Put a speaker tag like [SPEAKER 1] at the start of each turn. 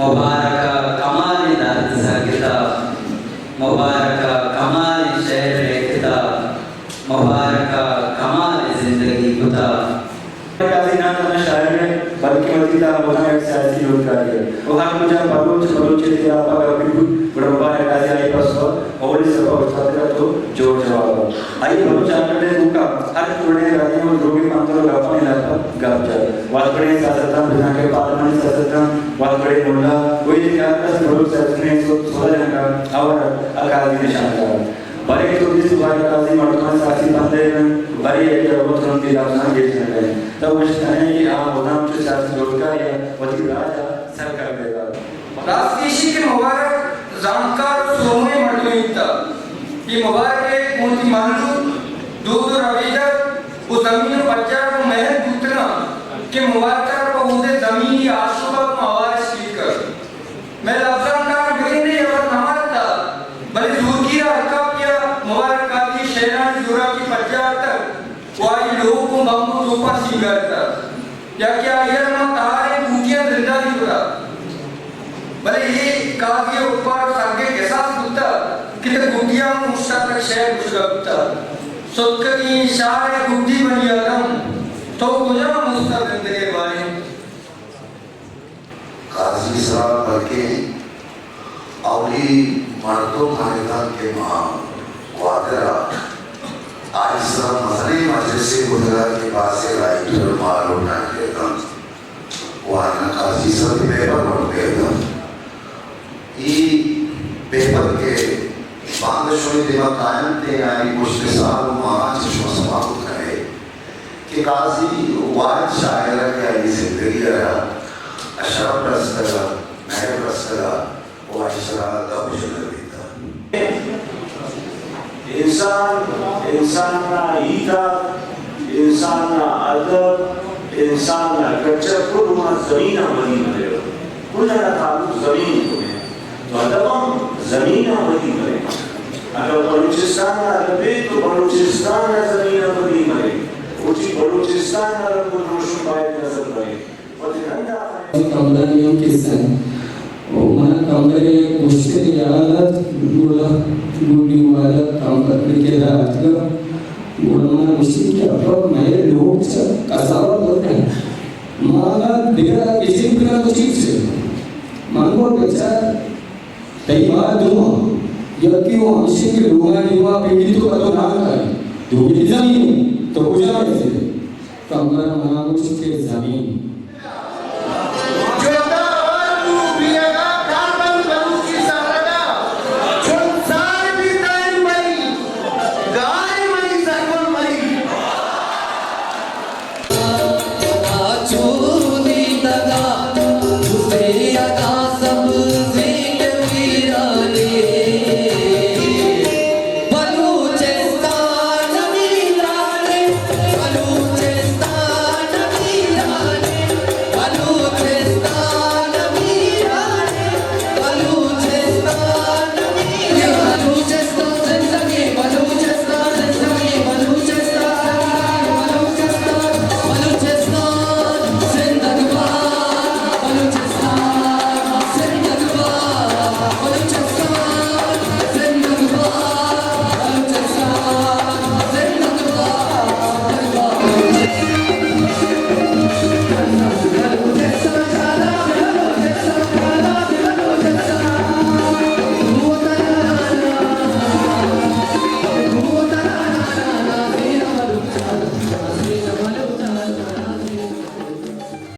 [SPEAKER 1] मुबारक कमाल दाद साकिता मुबारक कमाल शहर रहता मुबारक कमाल जिंदगी खुदा
[SPEAKER 2] काजी ना तो शायर है बल्कि मजीदा होना एक सियासी रोजगार है वो हर मुझे बलूच तेरा पागा बिल्कुल बड़बा है काजी आई पास और इस सब छात्र तो जोर जवाब आई बलूच आंकड़े दुका हर कोने रानी और रोगी मानतो गपने लाता गपचा वातड़े सासता बिना के पार्लियामेंट सासता वातड़े नोला वही क्या का बलूच सासने तो 16 जन का और अकाली निशान का बड़े तो जिस बार काजी मर्दान साथी बंदे में बड़े एक अवतरण की लाजना गेटने गए तब कुछ कहें कि आप होना जो साथ रोजगार या वही राजा सरकार देगा
[SPEAKER 3] राजकीशी के मुबारक जानकार सोमे मर्दुइता ये मुबारक एक मोती मानू दूध रवीदा वो जमीन बच्चा को महल दूतना के मुबारक को उसे जमीनी आशुबा को आवाज स्पीकर मैं लफ्ज़ांकार भी नहीं और नमाता बल्कि दूर की रखा किया मुबारक काफी शहरान जुरा की पचार तक वाई लोगों को बम्बू रूपा सिंगारता या क्या यह ना तारे पूजिया जिंदा नहीं हुआ भले ये काफी ऊपर सागे के साथ होता कि तो गुटिया मुश्ता तक शहर गुजरता सोच की शायर गुटी बनी आदम तो गुजरा मुश्ता जिंदगी वाले
[SPEAKER 4] काजी साहब बल्कि औली मर्दों खानेदान के मां वादरा आइसा मजरी मजलिसे गुजरा के पास से राइटर मालूम ना देता वाना काजी साहब पेपर पढ़ देता ये पेपर के बांग्लादेश दिमाग कायम थे आई मुश्किल माच समाप्त करे कि काजी वाद शायर के आई जिंदगी रहा अशरफ रस्तगा महर रस्तगा वो अशरा का बुजुर्ग था इंसान ना ईदा इंसान ना अदब इंसान ना कच्चा कुरमा जमीन मनी मरे कुछ ना तालुक जमीन को तो अदब जमीन मनी मरे अगर बलूचिस्तान ना अदबे तो बलूचिस्तान ना जमीन मनी मरे उसी बलूचिस्तान ना रंग रोशन बाय नजर रहे और धंधा
[SPEAKER 5] कमरानियों के संग mana kamere mushkil yalat gula guli wala kamere ke raatga gula mana mushkil ke apar mere log se kasawa hote hain mana dera kisi bina to cheek se mango becha taiwa duma yaki wo mushkil ke loga niwa pindi to kato na kai do zameen to gujara se kamera mana mushkil zameen